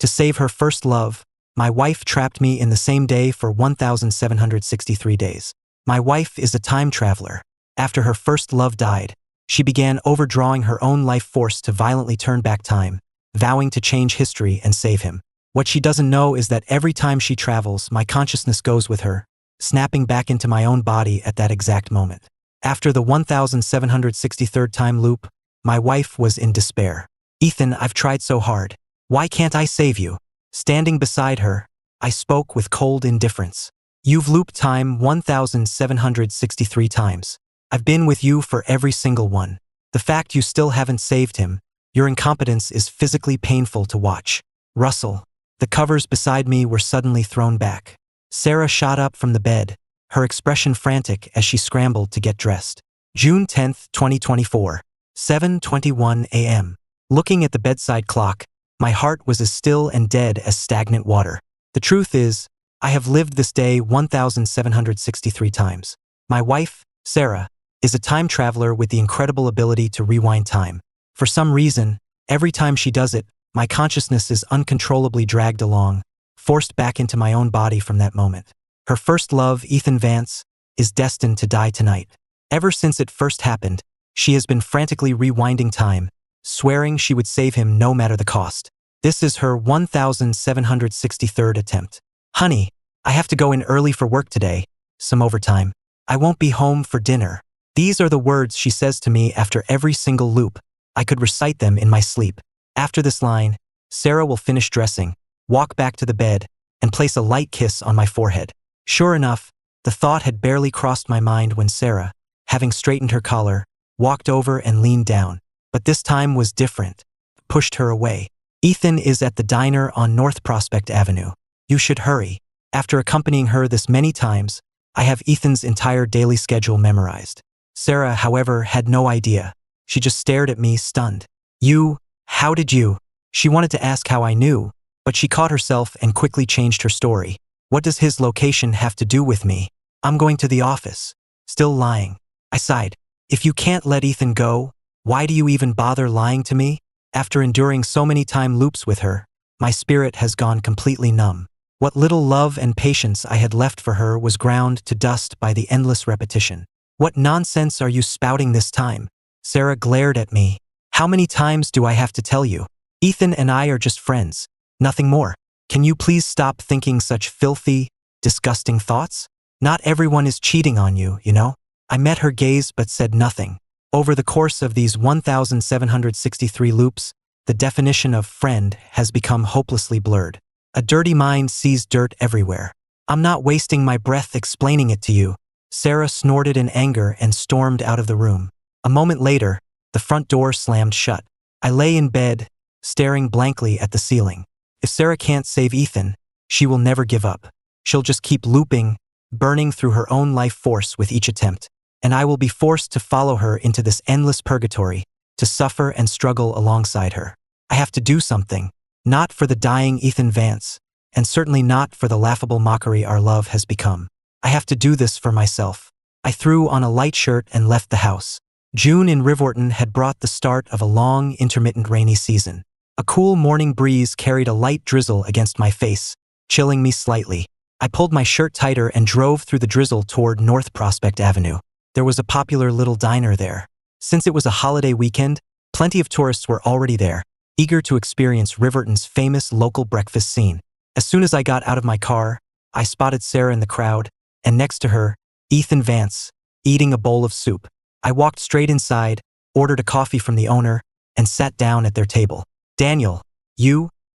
To save her first love, my wife trapped me in the same day for 1,763 days. My wife is a time traveler. After her first love died, she began overdrawing her own life force to violently turn back time, vowing to change history and save him. What she doesn't know is that every time she travels, my consciousness goes with her, snapping back into my own body at that exact moment. After the 1,763rd time loop, my wife was in despair. "Ethan, I've tried so hard. Why can't I save you?" Standing beside her, I spoke with cold indifference. "You've looped time 1,763 times. I've been with you for every single one. The fact you still haven't saved him, your incompetence is physically painful to watch." Russell. The covers beside me were suddenly thrown back. Sarah shot up from the bed, her expression frantic as she scrambled to get dressed. June 10th, 2024, 7:21 a.m. Looking at the bedside clock, my heart was as still and dead as stagnant water. The truth is, I have lived this day 1,763 times. My wife, Sarah, is a time traveler with the incredible ability to rewind time. For some reason, every time she does it, my consciousness is uncontrollably dragged along, forced back into my own body from that moment. Her first love, Ethan Vance, is destined to die tonight. Ever since it first happened, she has been frantically rewinding time, swearing she would save him no matter the cost. This is her 1,763rd attempt. "Honey, I have to go in early for work today, some overtime. I won't be home for dinner." These are the words she says to me after every single loop. I could recite them in my sleep. After this line, Sarah will finish dressing, walk back to the bed, and place a light kiss on my forehead. Sure enough, the thought had barely crossed my mind when Sarah, having straightened her collar, walked over and leaned down. But this time was different. Pushed her away. "Ethan is at the diner on North Prospect Avenue. You should hurry." After accompanying her this many times, I have Ethan's entire daily schedule memorized. Sarah, however, had no idea. She just stared at me, stunned. How did you?" She wanted to ask how I knew, but she caught herself and quickly changed her story. "What does his location have to do with me? I'm going to the office." Still lying. I sighed. "If you can't let Ethan go, why do you even bother lying to me?" After enduring so many time loops with her, my spirit has gone completely numb. What little love and patience I had left for her was ground to dust by the endless repetition. "What nonsense are you spouting this time?" Sarah glared at me. "How many times do I have to tell you? Ethan and I are just friends, nothing more. Can you please stop thinking such filthy, disgusting thoughts? Not everyone is cheating on you, you know?" I met her gaze but said nothing. Over the course of these 1,763 loops, the definition of friend has become hopelessly blurred. A dirty mind sees dirt everywhere. "I'm not wasting my breath explaining it to you." Sarah snorted in anger and stormed out of the room. A moment later, the front door slammed shut. I lay in bed, staring blankly at the ceiling. If Sarah can't save Ethan, she will never give up. She'll just keep looping, burning through her own life force with each attempt. And I will be forced to follow her into this endless purgatory, to suffer and struggle alongside her. I have to do something, not for the dying Ethan Vance, and certainly not for the laughable mockery our love has become. I have to do this for myself. I threw on a light shirt and left the house. June in Riverton had brought the start of a long, intermittent rainy season. A cool morning breeze carried a light drizzle against my face, chilling me slightly. I pulled my shirt tighter and drove through the drizzle toward North Prospect Avenue. There was a popular little diner there. Since it was a holiday weekend, plenty of tourists were already there, eager to experience Riverton's famous local breakfast scene. As soon as I got out of my car, I spotted Sarah in the crowd, and next to her, Ethan Vance, eating a bowl of soup. I walked straight inside, ordered a coffee from the owner, and sat down at their table. "Daniel,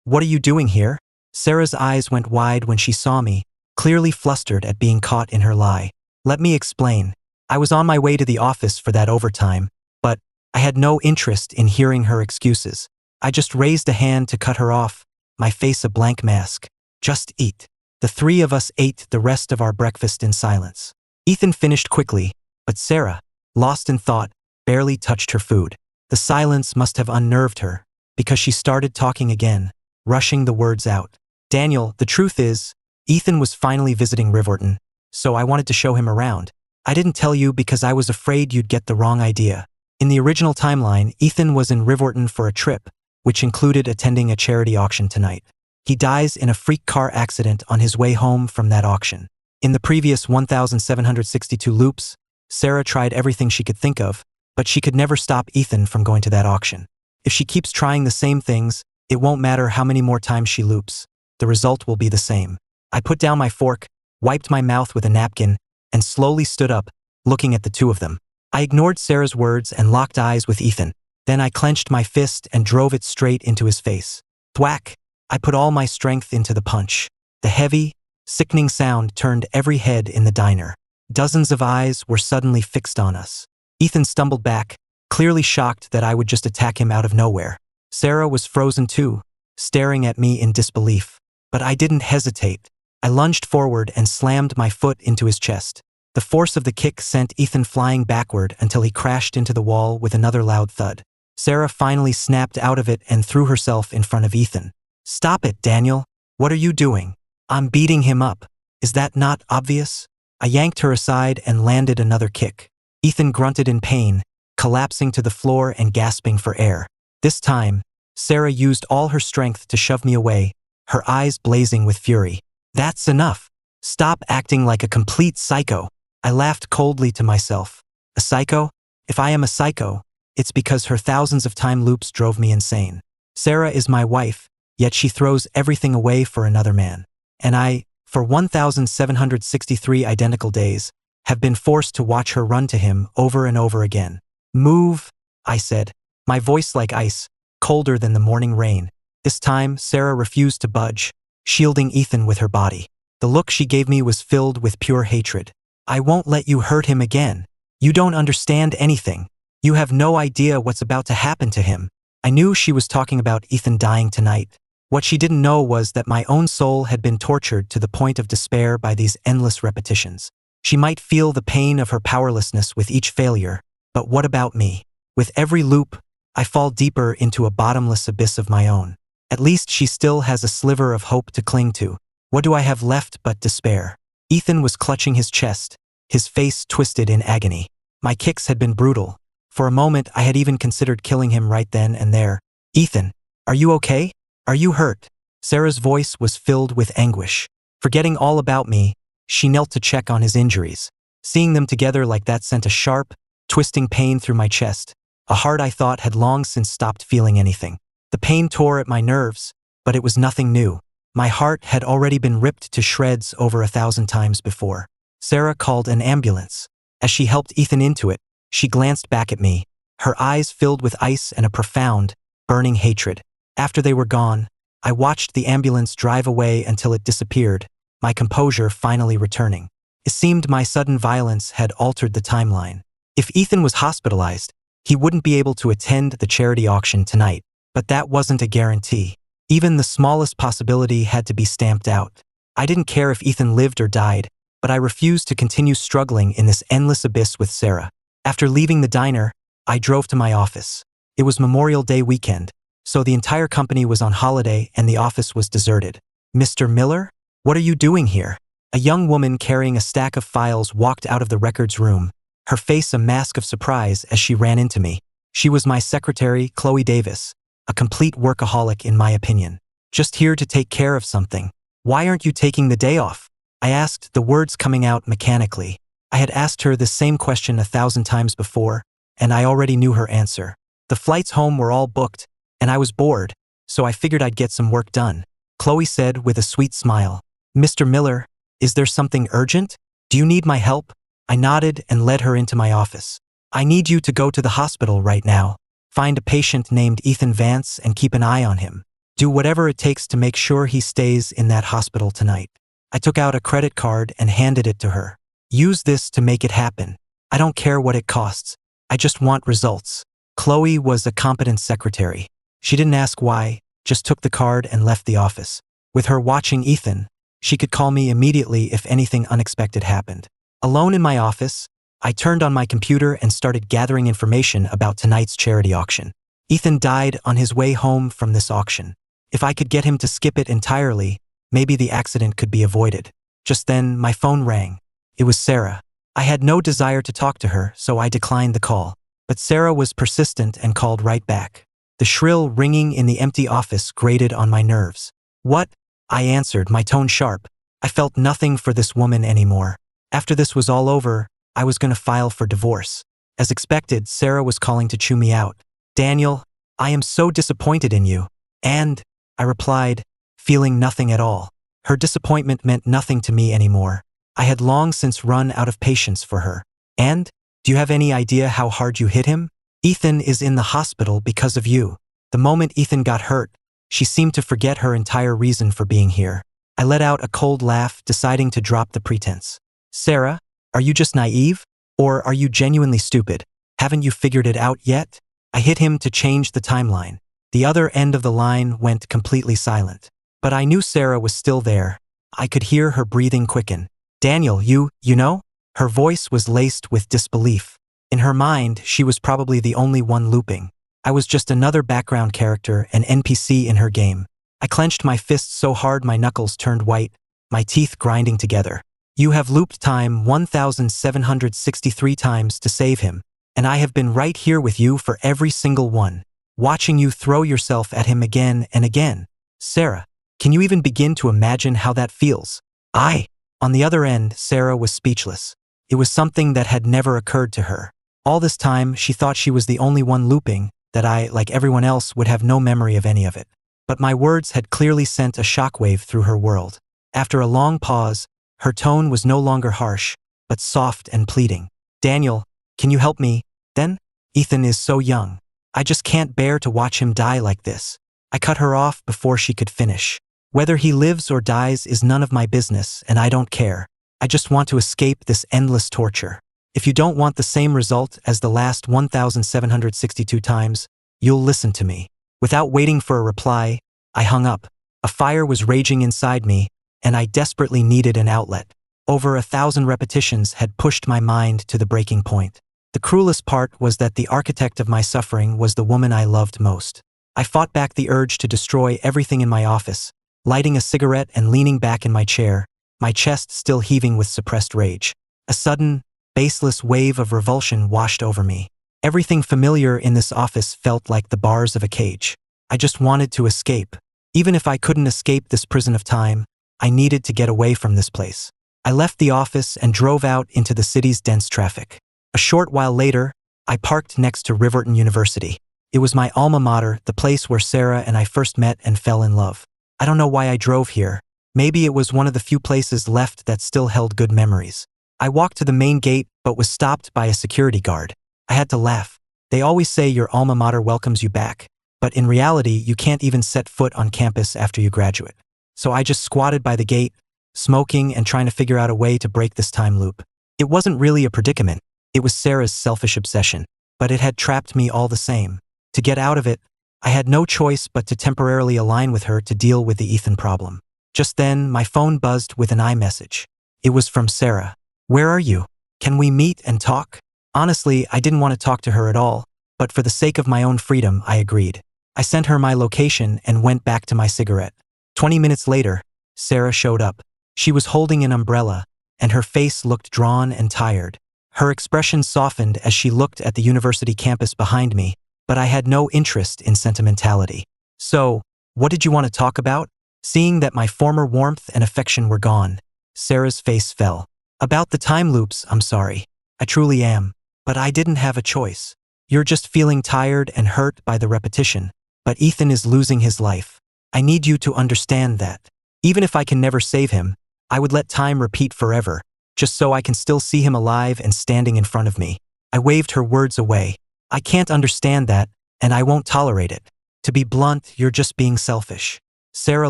what are you doing here?" Sarah's eyes went wide when she saw me, clearly flustered at being caught in her lie. "Let me explain. I was on my way to the office for that overtime, but I had no interest in hearing her excuses. I just raised a hand to cut her off, my face a blank mask. Just eat." The three of us ate the rest of our breakfast in silence. Ethan finished quickly, but Sarah, lost in thought, barely touched her food. The silence must have unnerved her, because she started talking again, rushing the words out. "Daniel, the truth is, Ethan was finally visiting Riverton, so I wanted to show him around. I didn't tell you because I was afraid you'd get the wrong idea. In the original timeline, Ethan was in Riverton for a trip, which included attending a charity auction tonight. He dies in a freak car accident on his way home from that auction. In the previous 1,762 loops, Sarah tried everything she could think of, but she could never stop Ethan from going to that auction. If she keeps trying the same things, it won't matter how many more times she loops. The result will be the same. I put down my fork, wiped my mouth with a napkin, and slowly stood up, looking at the two of them. I ignored Sarah's words and locked eyes with Ethan. Then I clenched my fist and drove it straight into his face. Thwack! I put all my strength into the punch. The heavy, sickening sound turned every head in the diner. Dozens of eyes were suddenly fixed on us. Ethan stumbled back, clearly shocked that I would just attack him out of nowhere. Sarah was frozen too, staring at me in disbelief. But I didn't hesitate. I lunged forward and slammed my foot into his chest. The force of the kick sent Ethan flying backward until he crashed into the wall with another loud thud. Sarah finally snapped out of it and threw herself in front of Ethan. "Stop it, Daniel. What are you doing? I'm beating him up. Is that not obvious?" I yanked her aside and landed another kick. Ethan grunted in pain, collapsing to the floor and gasping for air. This time, Sarah used all her strength to shove me away, her eyes blazing with fury. "That's enough. Stop acting like a complete psycho." I laughed coldly to myself. A psycho? If I am a psycho, it's because her thousands of time loops drove me insane. Sarah is my wife, yet she throws everything away for another man. And I, for 1,763 identical days, have been forced to watch her run to him over and over again. "Move," I said, my voice like ice, colder than the morning rain. This time, Sarah refused to budge, shielding Ethan with her body. The look she gave me was filled with pure hatred. "I won't let you hurt him again. You don't understand anything. You have no idea what's about to happen to him." I knew she was talking about Ethan dying tonight. What she didn't know was that my own soul had been tortured to the point of despair by these endless repetitions. She might feel the pain of her powerlessness with each failure, but what about me? With every loop, I fall deeper into a bottomless abyss of my own. At least she still has a sliver of hope to cling to. What do I have left but despair? Ethan was clutching his chest, his face twisted in agony. My kicks had been brutal. For a moment, I had even considered killing him right then and there. "Ethan, are you okay? Are you hurt?" Sarah's voice was filled with anguish. Forgetting all about me, she knelt to check on his injuries. Seeing them together like that sent a sharp, twisting pain through my chest, a heart I thought had long since stopped feeling anything. The pain tore at my nerves, but it was nothing new. My heart had already been ripped to shreds over 1,000 times before. Sarah called an ambulance. As she helped Ethan into it, she glanced back at me, her eyes filled with ice and a profound, burning hatred. After they were gone, I watched the ambulance drive away until it disappeared, my composure finally returning. It seemed my sudden violence had altered the timeline. If Ethan was hospitalized, he wouldn't be able to attend the charity auction tonight, but that wasn't a guarantee. Even the smallest possibility had to be stamped out. I didn't care if Ethan lived or died, but I refused to continue struggling in this endless abyss with Sarah. After leaving the diner, I drove to my office. It was Memorial Day weekend, so the entire company was on holiday and the office was deserted. "Mr. Miller? What are you doing here?" A young woman carrying a stack of files walked out of the records room, her face a mask of surprise as she ran into me. She was my secretary, Chloe Davis, a complete workaholic in my opinion. "Just here to take care of something. Why aren't you taking the day off?" I asked, the words coming out mechanically. I had asked her the same question 1,000 times before, and I already knew her answer. The flights home were all booked, and I was bored, so I figured I'd get some work done. Chloe said with a sweet smile. "Mr. Miller, is there something urgent? Do you need my help?" I nodded and led her into my office. "I need you to go to the hospital right now. Find a patient named Ethan Vance and keep an eye on him. Do whatever it takes to make sure he stays in that hospital tonight." I took out a credit card and handed it to her. "Use this to make it happen. I don't care what it costs. I just want results." Chloe was a competent secretary. She didn't ask why, just took the card and left the office. With her watching Ethan, she could call me immediately if anything unexpected happened. Alone in my office, I turned on my computer and started gathering information about tonight's charity auction. Ethan died on his way home from this auction. If I could get him to skip it entirely, maybe the accident could be avoided. Just then, my phone rang. It was Sarah. I had no desire to talk to her, so I declined the call. But Sarah was persistent and called right back. The shrill ringing in the empty office grated on my nerves. What? I answered, my tone sharp. I felt nothing for this woman anymore. After this was all over, I was going to file for divorce. As expected, Sarah was calling to chew me out. Daniel, I am so disappointed in you. And, I replied, feeling nothing at all. Her disappointment meant nothing to me anymore. I had long since run out of patience for her. And, do you have any idea how hard you hit him? Ethan is in the hospital because of you. The moment Ethan got hurt, she seemed to forget her entire reason for being here. I let out a cold laugh, deciding to drop the pretense. Sarah, are you just naive? Or are you genuinely stupid? Haven't you figured it out yet? I hit him to change the timeline. The other end of the line went completely silent. But I knew Sarah was still there. I could hear her breathing quicken. Daniel, you know? Her voice was laced with disbelief. In her mind, she was probably the only one looping. I was just another background character, an NPC in her game. I clenched my fists so hard my knuckles turned white, my teeth grinding together. You have looped time 1,763 times to save him, and I have been right here with you for every single one, watching you throw yourself at him again and again. Sarah, can you even begin to imagine how that feels? On the other end, Sarah was speechless. It was something that had never occurred to her. All this time, she thought she was the only one looping, that I, like everyone else, would have no memory of any of it. But my words had clearly sent a shockwave through her world. After a long pause, her tone was no longer harsh, but soft and pleading. Daniel, can you help me? Then? Ethan is so young. I just can't bear to watch him die like this. I cut her off before she could finish. Whether he lives or dies is none of my business, and I don't care. I just want to escape this endless torture. If you don't want the same result as the last 1,762 times, you'll listen to me. Without waiting for a reply, I hung up. A fire was raging inside me, and I desperately needed an outlet. Over 1,000 repetitions had pushed my mind to the breaking point. The cruelest part was that the architect of my suffering was the woman I loved most. I fought back the urge to destroy everything in my office, lighting a cigarette and leaning back in my chair, my chest still heaving with suppressed rage. A sudden, baseless wave of revulsion washed over me. Everything familiar in this office felt like the bars of a cage. I just wanted to escape. Even if I couldn't escape this prison of time, I needed to get away from this place. I left the office and drove out into the city's dense traffic. A short while later, I parked next to Riverton University. It was my alma mater, the place where Sarah and I first met and fell in love. I don't know why I drove here. Maybe it was one of the few places left that still held good memories. I walked to the main gate but was stopped by a security guard. I had to laugh. They always say your alma mater welcomes you back, but in reality you can't even set foot on campus after you graduate. So I just squatted by the gate, smoking and trying to figure out a way to break this time loop. It wasn't really a predicament. It was Sarah's selfish obsession, but it had trapped me all the same. To get out of it, I had no choice but to temporarily align with her to deal with the Ethan problem. Just then, my phone buzzed with an iMessage. It was from Sarah. Where are you? Can we meet and talk? Honestly, I didn't want to talk to her at all, but for the sake of my own freedom, I agreed. I sent her my location and went back to my cigarette. 20 minutes later, Sarah showed up. She was holding an umbrella, and her face looked drawn and tired. Her expression softened as she looked at the university campus behind me, but I had no interest in sentimentality. So, what did you want to talk about? Seeing that my former warmth and affection were gone, Sarah's face fell. About the time loops, I'm sorry. I truly am. But I didn't have a choice. You're just feeling tired and hurt by the repetition. But Ethan is losing his life. I need you to understand that. Even if I can never save him, I would let time repeat forever, just so I can still see him alive and standing in front of me. I waved her words away. I can't understand that, and I won't tolerate it. To be blunt, you're just being selfish. Sarah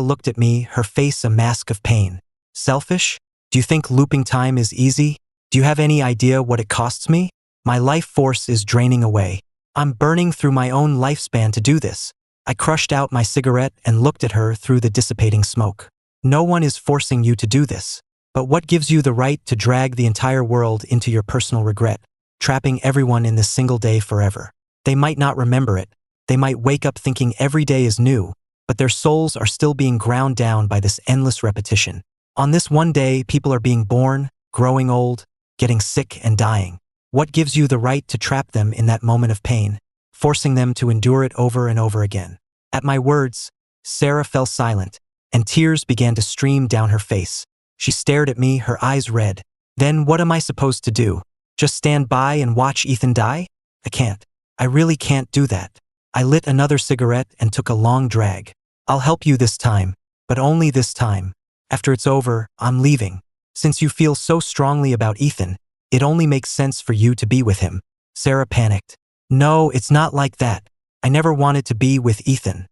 looked at me, her face a mask of pain. Selfish? Do you think looping time is easy? Do you have any idea what it costs me? My life force is draining away. I'm burning through my own lifespan to do this. I crushed out my cigarette and looked at her through the dissipating smoke. No one is forcing you to do this. But what gives you the right to drag the entire world into your personal regret, trapping everyone in this single day forever? They might not remember it. They might wake up thinking every day is new, but their souls are still being ground down by this endless repetition. On this one day, people are being born, growing old, getting sick and dying. What gives you the right to trap them in that moment of pain, forcing them to endure it over and over again? At my words, Sarah fell silent, and tears began to stream down her face. She stared at me, her eyes red. Then what am I supposed to do? Just stand by and watch Ethan die? I can't. I really can't do that. I lit another cigarette and took a long drag. I'll help you this time, but only this time. After it's over, I'm leaving. Since you feel so strongly about Ethan, it only makes sense for you to be with him. Sarah panicked. No, it's not like that. I never wanted to be with Ethan.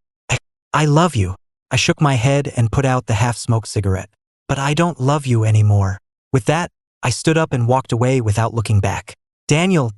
I love you. I shook my head and put out the half-smoked cigarette. But I don't love you anymore. With that, I stood up and walked away without looking back. Daniel,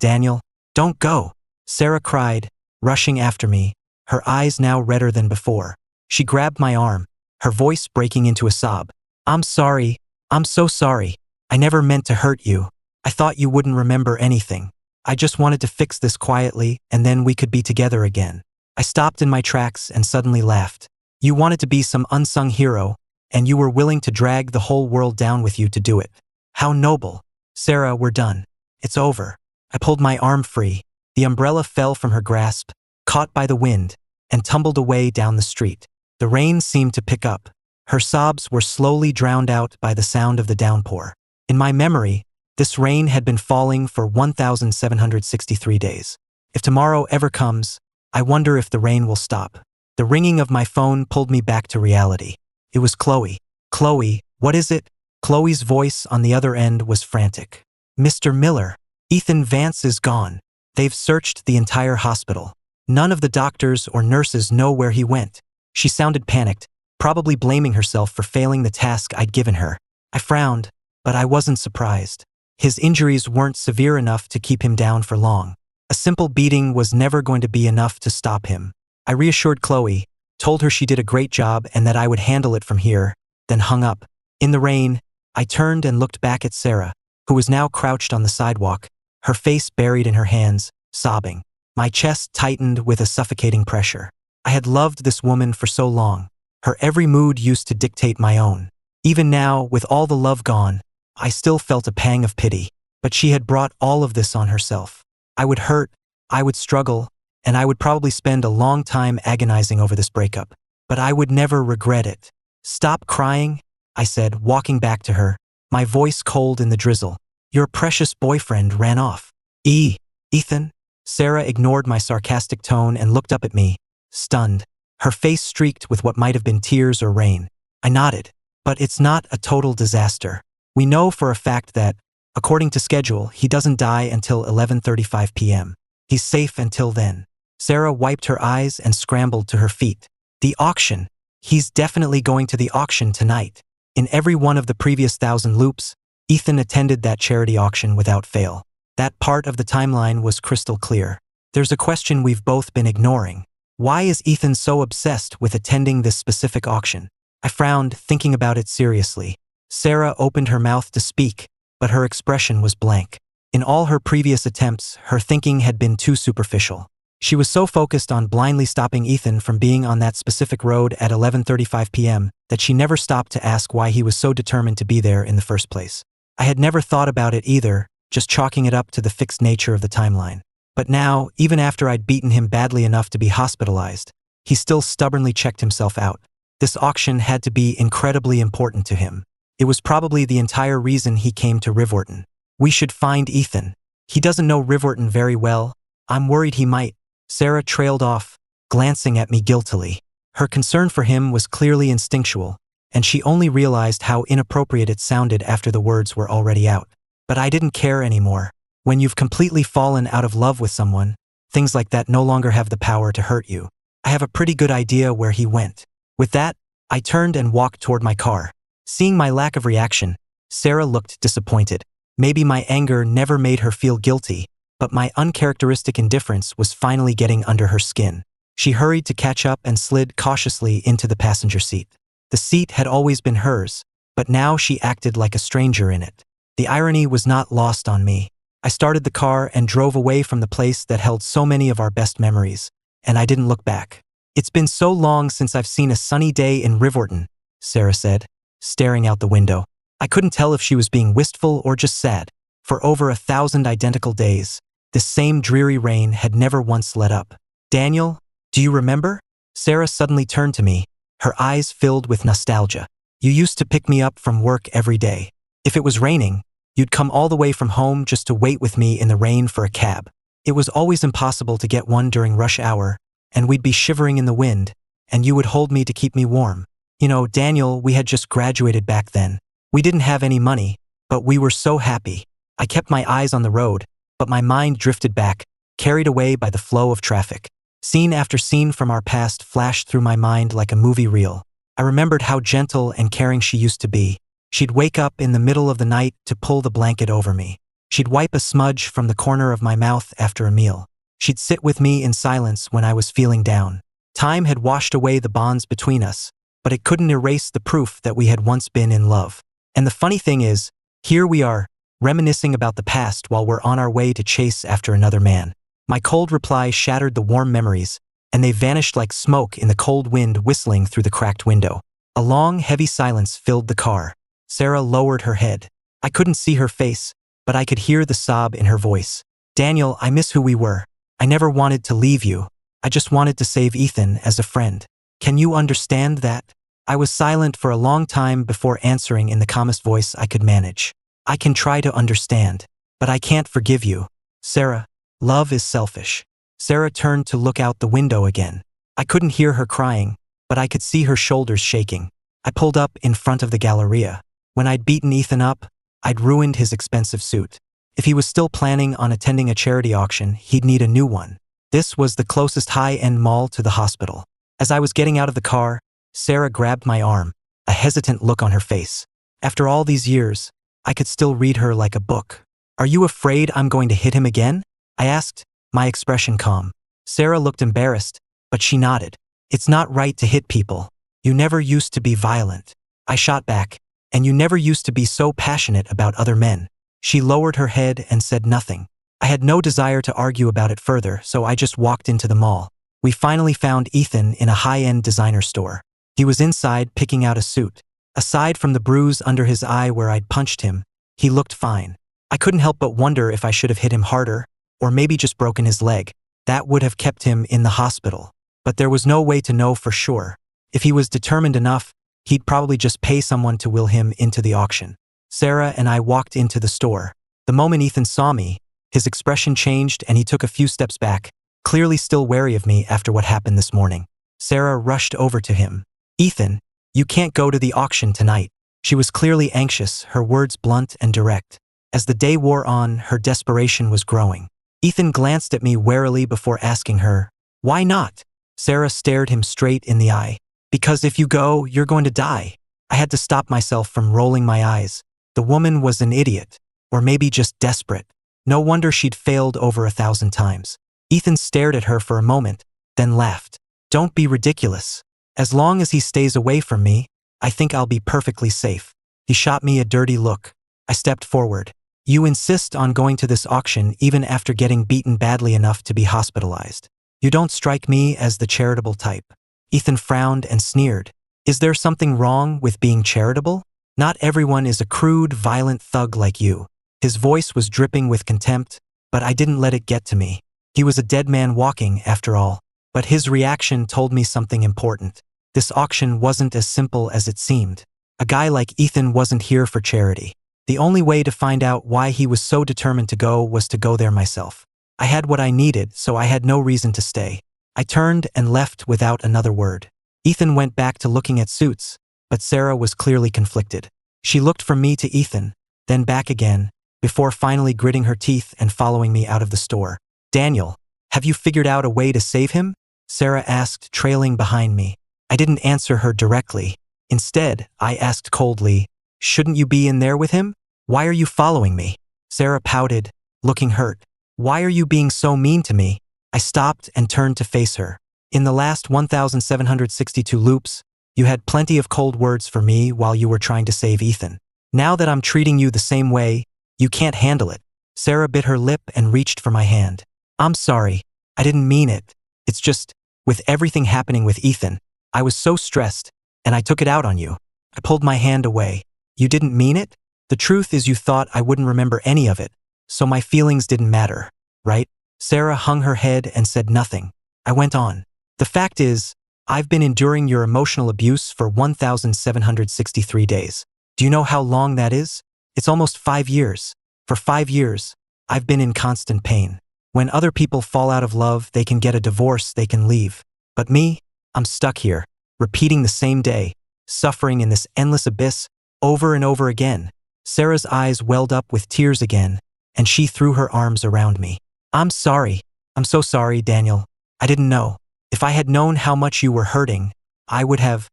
don't go. Sarah cried, rushing after me, her eyes now redder than before. She grabbed my arm, her voice breaking into a sob. I'm sorry. I'm so sorry. I never meant to hurt you. I thought you wouldn't remember anything. I just wanted to fix this quietly, and then we could be together again. I stopped in my tracks and suddenly laughed. You wanted to be some unsung hero, and you were willing to drag the whole world down with you to do it. How noble. Sarah, we're done. It's over. I pulled my arm free. The umbrella fell from her grasp, caught by the wind, and tumbled away down the street. The rain seemed to pick up. Her sobs were slowly drowned out by the sound of the downpour. In my memory, this rain had been falling for 1,763 days. If tomorrow ever comes, I wonder if the rain will stop. The ringing of my phone pulled me back to reality. It was Chloe. Chloe, what is it? Chloe's voice on the other end was frantic. Mr. Miller, Ethan Vance is gone. They've searched the entire hospital. None of the doctors or nurses know where he went. She sounded panicked, probably blaming herself for failing the task I'd given her. I frowned, but I wasn't surprised. His injuries weren't severe enough to keep him down for long. A simple beating was never going to be enough to stop him. I reassured Chloe, told her she did a great job and that I would handle it from here, then hung up. In the rain, I turned and looked back at Sarah, who was now crouched on the sidewalk, her face buried in her hands, sobbing. My chest tightened with a suffocating pressure. I had loved this woman for so long. Her every mood used to dictate my own. Even now, with all the love gone, I still felt a pang of pity. But she had brought all of this on herself. I would hurt, I would struggle, and I would probably spend a long time agonizing over this breakup. But I would never regret it. Stop crying, I said, walking back to her, my voice cold in the drizzle. Your precious boyfriend ran off. Ethan? Sarah ignored my sarcastic tone and looked up at me, stunned. Her face streaked with what might have been tears or rain. I nodded. But it's not a total disaster. We know for a fact that, according to schedule, he doesn't die until 11:35 p.m. He's safe until then. Sarah wiped her eyes and scrambled to her feet. The auction. He's definitely going to the auction tonight. In every one of the previous 1,000 loops, Ethan attended that charity auction without fail. That part of the timeline was crystal clear. There's a question we've both been ignoring. Why is Ethan so obsessed with attending this specific auction? I frowned, thinking about it seriously. Sarah opened her mouth to speak, but her expression was blank. In all her previous attempts, her thinking had been too superficial. She was so focused on blindly stopping Ethan from being on that specific road at 11:35 p.m. that she never stopped to ask why he was so determined to be there in the first place. I had never thought about it either, just chalking it up to the fixed nature of the timeline. But now, even after I'd beaten him badly enough to be hospitalized, he still stubbornly checked himself out. This auction had to be incredibly important to him. It was probably the entire reason he came to Rivwharton. We should find Ethan. He doesn't know Rivwharton very well. I'm worried he might. Sarah trailed off, glancing at me guiltily. Her concern for him was clearly instinctual, and she only realized how inappropriate it sounded after the words were already out. But I didn't care anymore. When you've completely fallen out of love with someone, things like that no longer have the power to hurt you. I have a pretty good idea where he went. With that, I turned and walked toward my car. Seeing my lack of reaction, Sarah looked disappointed. Maybe my anger never made her feel guilty, but my uncharacteristic indifference was finally getting under her skin. She hurried to catch up and slid cautiously into the passenger seat. The seat had always been hers, but now she acted like a stranger in it. The irony was not lost on me. I started the car and drove away from the place that held so many of our best memories, and I didn't look back. It's been so long since I've seen a sunny day in Rivwharton, Sarah said, staring out the window. I couldn't tell if she was being wistful or just sad. For over 1,000 identical days, this same dreary rain had never once let up. Daniel, do you remember? Sarah suddenly turned to me, her eyes filled with nostalgia. You used to pick me up from work every day. If it was raining, you'd come all the way from home just to wait with me in the rain for a cab. It was always impossible to get one during rush hour, and we'd be shivering in the wind, and you would hold me to keep me warm. You know, Daniel, we had just graduated back then. We didn't have any money, but we were so happy. I kept my eyes on the road, but my mind drifted back, carried away by the flow of traffic. Scene after scene from our past flashed through my mind like a movie reel. I remembered how gentle and caring she used to be. She'd wake up in the middle of the night to pull the blanket over me. She'd wipe a smudge from the corner of my mouth after a meal. She'd sit with me in silence when I was feeling down. Time had washed away the bonds between us, but it couldn't erase the proof that we had once been in love. And the funny thing is, here we are, reminiscing about the past while we're on our way to chase after another man. My cold reply shattered the warm memories, and they vanished like smoke in the cold wind whistling through the cracked window. A long, heavy silence filled the car. Sarah lowered her head. I couldn't see her face, but I could hear the sob in her voice. Daniel, I miss who we were. I never wanted to leave you. I just wanted to save Ethan as a friend. Can you understand that? I was silent for a long time before answering in the calmest voice I could manage. I can try to understand, but I can't forgive you. Sarah, love is selfish. Sarah turned to look out the window again. I couldn't hear her crying, but I could see her shoulders shaking. I pulled up in front of the Galleria. When I'd beaten Ethan up, I'd ruined his expensive suit. If he was still planning on attending a charity auction, he'd need a new one. This was the closest high-end mall to the hospital. As I was getting out of the car, Sarah grabbed my arm, a hesitant look on her face. After all these years, I could still read her like a book. Are you afraid I'm going to hit him again? I asked, my expression calm. Sarah looked embarrassed, but she nodded. It's not right to hit people. You never used to be violent. I shot back, and you never used to be so passionate about other men. She lowered her head and said nothing. I had no desire to argue about it further, so I just walked into the mall. We finally found Ethan in a high-end designer store. He was inside picking out a suit. Aside from the bruise under his eye where I'd punched him, he looked fine. I couldn't help but wonder if I should have hit him harder, or maybe just broken his leg. That would have kept him in the hospital. But there was no way to know for sure. If he was determined enough, he'd probably just pay someone to will him into the auction. Sarah and I walked into the store. The moment Ethan saw me, his expression changed and he took a few steps back, clearly still wary of me after what happened this morning. Sarah rushed over to him. Ethan, you can't go to the auction tonight. She was clearly anxious, her words blunt and direct. As the day wore on, her desperation was growing. Ethan glanced at me warily before asking her, "Why not?" Sarah stared him straight in the eye. "Because if you go, you're going to die." I had to stop myself from rolling my eyes. The woman was an idiot, or maybe just desperate. No wonder she'd failed over 1,000 times. Ethan stared at her for a moment, then laughed. "Don't be ridiculous. As long as he stays away from me, I think I'll be perfectly safe." He shot me a dirty look. I stepped forward. "You insist on going to this auction even after getting beaten badly enough to be hospitalized. You don't strike me as the charitable type." Ethan frowned and sneered. "Is there something wrong with being charitable? Not everyone is a crude, violent thug like you." His voice was dripping with contempt, but I didn't let it get to me. He was a dead man walking, after all. But his reaction told me something important. This auction wasn't as simple as it seemed. A guy like Ethan wasn't here for charity. The only way to find out why he was so determined to go was to go there myself. I had what I needed, so I had no reason to stay. I turned and left without another word. Ethan went back to looking at suits, but Sarah was clearly conflicted. She looked from me to Ethan, then back again, before finally gritting her teeth and following me out of the store. "Daniel, have you figured out a way to save him?" Sarah asked, trailing behind me. I didn't answer her directly. Instead, I asked coldly, "Shouldn't you be in there with him? Why are you following me?" Sarah pouted, looking hurt. "Why are you being so mean to me?" I stopped and turned to face her. "In the last 1,762 loops, you had plenty of cold words for me while you were trying to save Ethan. Now that I'm treating you the same way, you can't handle it." Sarah bit her lip and reached for my hand. "I'm sorry. I didn't mean it. It's just, with everything happening with Ethan, I was so stressed, and I took it out on you." I pulled my hand away. "You didn't mean it? The truth is you thought I wouldn't remember any of it, so my feelings didn't matter, right?" Sarah hung her head and said nothing. I went on. "The fact is, I've been enduring your emotional abuse for 1,763 days. Do you know how long that is? It's almost 5 years. For 5 years, I've been in constant pain. When other people fall out of love, they can get a divorce, they can leave. But me, I'm stuck here, repeating the same day, suffering in this endless abyss, over and over again. Sarah's eyes welled up with tears again, and she threw her arms around me. I'm sorry. I'm so sorry, Daniel. I didn't know. If I had known how much you were hurting, I would have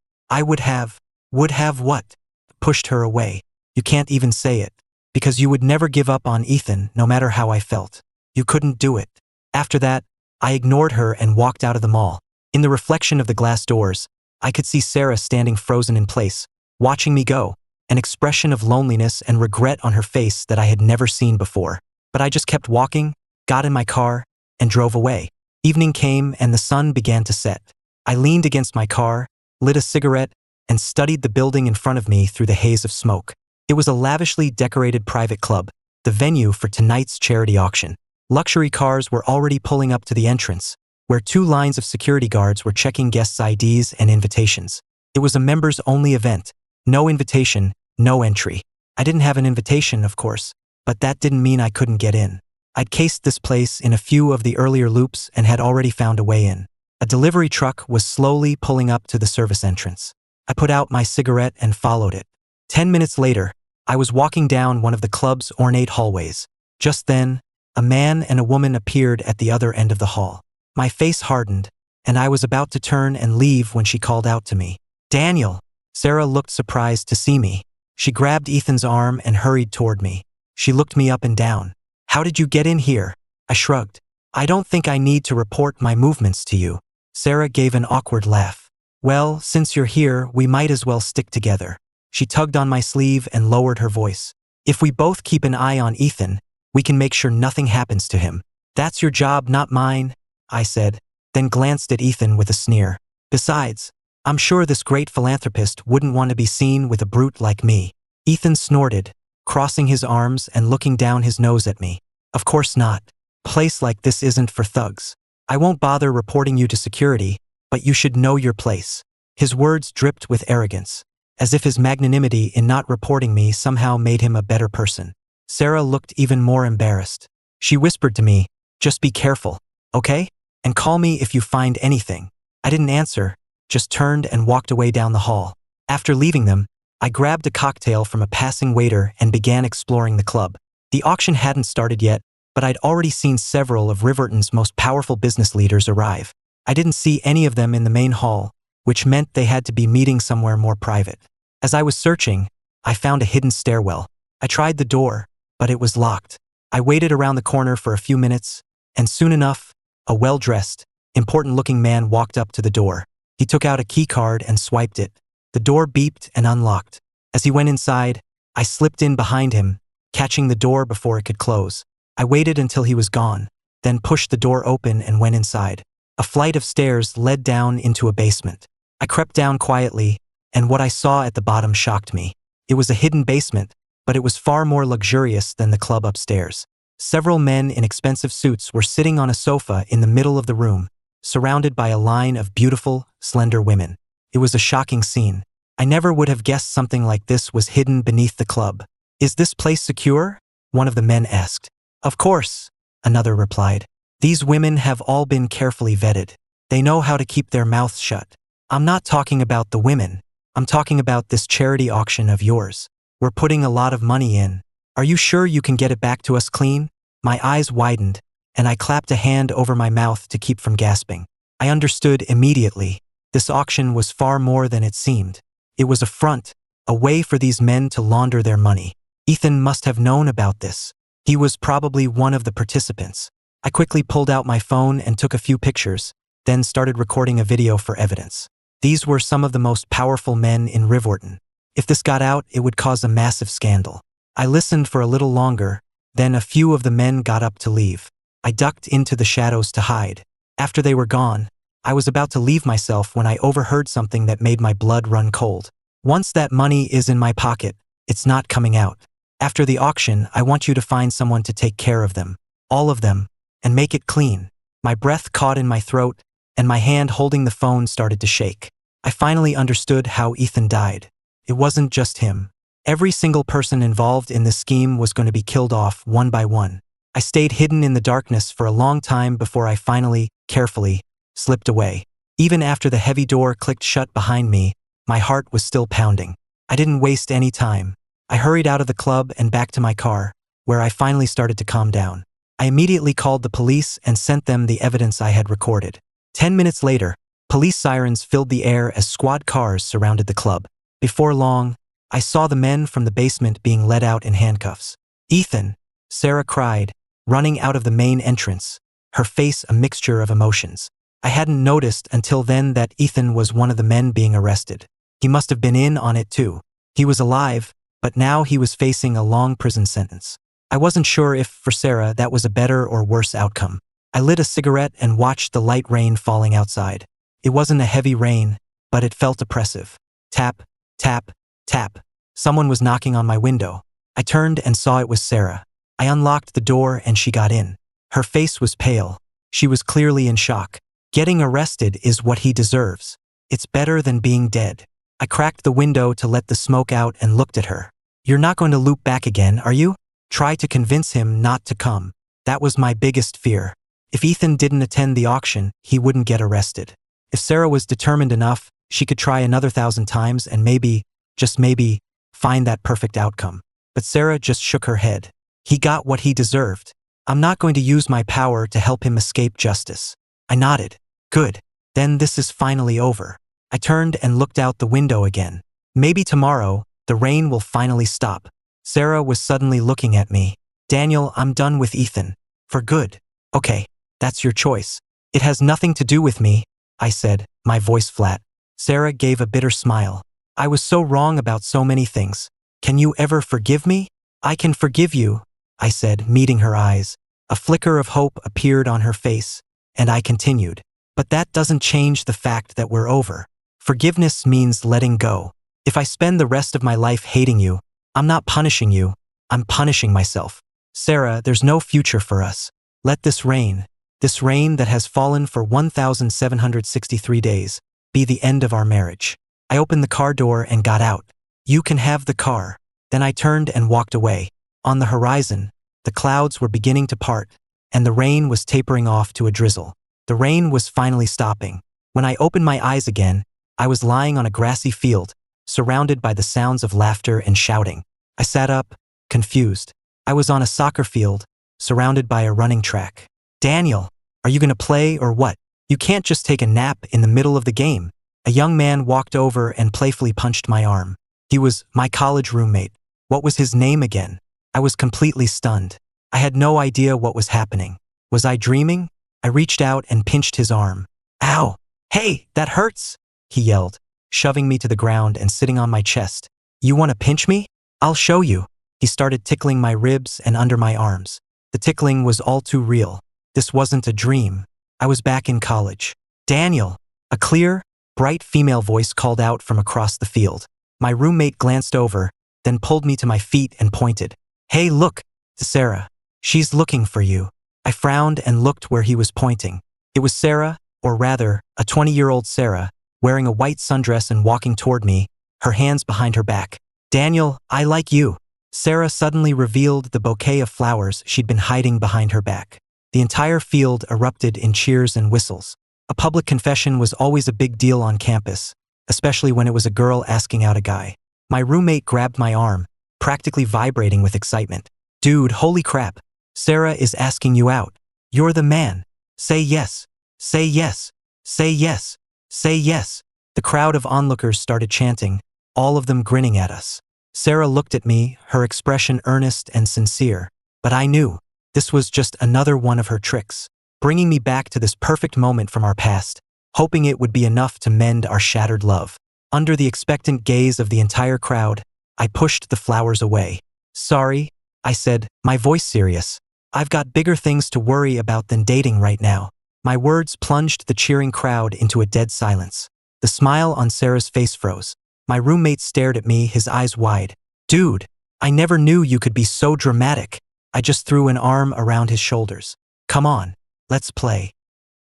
what? Pushed her away. You can't even say it. Because you would never give up on Ethan, no matter how I felt. You couldn't do it. After that, I ignored her and walked out of the mall. In the reflection of the glass doors, I could see Sarah standing frozen in place, watching me go, an expression of loneliness and regret on her face that I had never seen before. But I just kept walking, got in my car, and drove away. Evening came and the sun began to set. I leaned against my car, lit a cigarette, and studied the building in front of me through the haze of smoke. It was a lavishly decorated private club, the venue for tonight's charity auction. Luxury cars were already pulling up to the entrance, where 2 lines of security guards were checking guests' IDs and invitations. It was a members-only event. No invitation, no entry. I didn't have an invitation, of course, but that didn't mean I couldn't get in. I'd cased this place in a few of the earlier loops and had already found a way in. A delivery truck was slowly pulling up to the service entrance. I put out my cigarette and followed it. 10 minutes later, I was walking down one of the club's ornate hallways. Just then, a man and a woman appeared at the other end of the hall. My face hardened, and I was about to turn and leave when she called out to me. Daniel! Sarah looked surprised to see me. She grabbed Ethan's arm and hurried toward me. She looked me up and down. How did you get in here? I shrugged. I don't think I need to report my movements to you. Sarah gave an awkward laugh. Well, since you're here, we might as well stick together. She tugged on my sleeve and lowered her voice. If we both keep an eye on Ethan, we can make sure nothing happens to him. That's your job, not mine, I said, then glanced at Ethan with a sneer. Besides, I'm sure this great philanthropist wouldn't want to be seen with a brute like me. Ethan snorted, crossing his arms and looking down his nose at me. Of course not. A place like this isn't for thugs. I won't bother reporting you to security, but you should know your place. His words dripped with arrogance, as if his magnanimity in not reporting me somehow made him a better person. Sarah looked even more embarrassed. She whispered to me, just be careful, okay? And call me if you find anything. I didn't answer, just turned and walked away down the hall. After leaving them, I grabbed a cocktail from a passing waiter and began exploring the club. The auction hadn't started yet, but I'd already seen several of Riverton's most powerful business leaders arrive. I didn't see any of them in the main hall, which meant they had to be meeting somewhere more private. As I was searching, I found a hidden stairwell. I tried the door, but it was locked. I waited around the corner for a few minutes, and soon enough, a well-dressed, important-looking man walked up to the door. He took out a key card and swiped it. The door beeped and unlocked. As he went inside, I slipped in behind him, catching the door before it could close. I waited until he was gone, then pushed the door open and went inside. A flight of stairs led down into a basement. I crept down quietly, and what I saw at the bottom shocked me. It was a hidden basement, but it was far more luxurious than the club upstairs. Several men in expensive suits were sitting on a sofa in the middle of the room, surrounded by a line of beautiful, slender women. It was a shocking scene. I never would have guessed something like this was hidden beneath the club. Is this place secure? One of the men asked. Of course, another replied. These women have all been carefully vetted. They know how to keep their mouths shut. I'm not talking about the women. I'm talking about this charity auction of yours. We're putting a lot of money in. Are you sure you can get it back to us clean? My eyes widened, and I clapped a hand over my mouth to keep from gasping. I understood immediately. This auction was far more than it seemed. It was a front, a way for these men to launder their money. Ethan must have known about this. He was probably one of the participants. I quickly pulled out my phone and took a few pictures, then started recording a video for evidence. These were some of the most powerful men in Riverton. If this got out, it would cause a massive scandal. I listened for a little longer, then a few of the men got up to leave. I ducked into the shadows to hide. After they were gone, I was about to leave myself when I overheard something that made my blood run cold. Once that money is in my pocket, it's not coming out. After the auction, I want you to find someone to take care of them. All of them. And make it clean. My breath caught in my throat, and my hand holding the phone started to shake. I finally understood how Ethan died. It wasn't just him. Every single person involved in this scheme was going to be killed off one by one. I stayed hidden in the darkness for a long time before I finally, carefully, slipped away. Even after the heavy door clicked shut behind me, my heart was still pounding. I didn't waste any time. I hurried out of the club and back to my car, where I finally started to calm down. I immediately called the police and sent them the evidence I had recorded. 10 minutes later, police sirens filled the air as squad cars surrounded the club. Before long, I saw the men from the basement being led out in handcuffs. "Ethan," Sarah cried, running out of the main entrance, her face a mixture of emotions. I hadn't noticed until then that Ethan was one of the men being arrested. He must have been in on it too. He was alive, but now he was facing a long prison sentence. I wasn't sure if, for Sarah, that was a better or worse outcome. I lit a cigarette and watched the light rain falling outside. It wasn't a heavy rain, but it felt oppressive. Tap, tap, tap. Someone was knocking on my window. I turned and saw it was Sarah. I unlocked the door and she got in. Her face was pale. She was clearly in shock. Getting arrested is what he deserves. It's better than being dead. I cracked the window to let the smoke out and looked at her. "You're not going to loop back again, are you?" Try to convince him not to come. That was my biggest fear. If Ethan didn't attend the auction, he wouldn't get arrested. If Sarah was determined enough, she could try another 1,000 times and maybe, just maybe, find that perfect outcome. But Sarah just shook her head. He got what he deserved. I'm not going to use my power to help him escape justice. I nodded. Good. Then this is finally over. I turned and looked out the window again. Maybe tomorrow, the rain will finally stop. Sarah was suddenly looking at me. "Daniel, I'm done with Ethan. For good." "Okay, that's your choice. It has nothing to do with me," I said, my voice flat. Sarah gave a bitter smile. "I was so wrong about so many things. Can you ever forgive me?" "I can forgive you," I said, meeting her eyes. A flicker of hope appeared on her face, and I continued. "But that doesn't change the fact that we're over. Forgiveness means letting go. If I spend the rest of my life hating you, I'm not punishing you, I'm punishing myself. Sarah, there's no future for us. Let this rain that has fallen for 1,763 days, be the end of our marriage." I opened the car door and got out. "You can have the car." Then I turned and walked away. On the horizon, the clouds were beginning to part, and the rain was tapering off to a drizzle. The rain was finally stopping. When I opened my eyes again, I was lying on a grassy field, surrounded by the sounds of laughter and shouting. I sat up, confused. I was on a soccer field, surrounded by a running track. "Daniel, are you going to play or what? You can't just take a nap in the middle of the game." A young man walked over and playfully punched my arm. He was my college roommate. What was his name again? I was completely stunned. I had no idea what was happening. Was I dreaming? I reached out and pinched his arm. "Ow! Hey, that hurts!" he yelled, shoving me to the ground and sitting on my chest. "You want to pinch me? I'll show you." He started tickling my ribs and under my arms. The tickling was all too real. This wasn't a dream. I was back in college. "Daniel!" A clear, bright female voice called out from across the field. My roommate glanced over, then pulled me to my feet and pointed. "Hey, look, Sarah. She's looking for you." I frowned and looked where he was pointing. It was Sarah, or rather, a 20-year-old Sarah, wearing a white sundress and walking toward me, her hands behind her back. "Daniel, I like you." Sarah suddenly revealed the bouquet of flowers she'd been hiding behind her back. The entire field erupted in cheers and whistles. A public confession was always a big deal on campus, especially when it was a girl asking out a guy. My roommate grabbed my arm, practically vibrating with excitement. "Dude, holy crap. Sarah is asking you out. You're the man. Say yes. Say yes. Say yes. Say yes." The crowd of onlookers started chanting, all of them grinning at us. Sarah looked at me, her expression earnest and sincere. But I knew this was just another one of her tricks, bringing me back to this perfect moment from our past, hoping it would be enough to mend our shattered love. Under the expectant gaze of the entire crowd, I pushed the flowers away. "Sorry," I said, my voice serious. "I've got bigger things to worry about than dating right now." My words plunged the cheering crowd into a dead silence. The smile on Sarah's face froze. My roommate stared at me, his eyes wide. "Dude, I never knew you could be so dramatic." I just threw an arm around his shoulders. "Come on, let's play."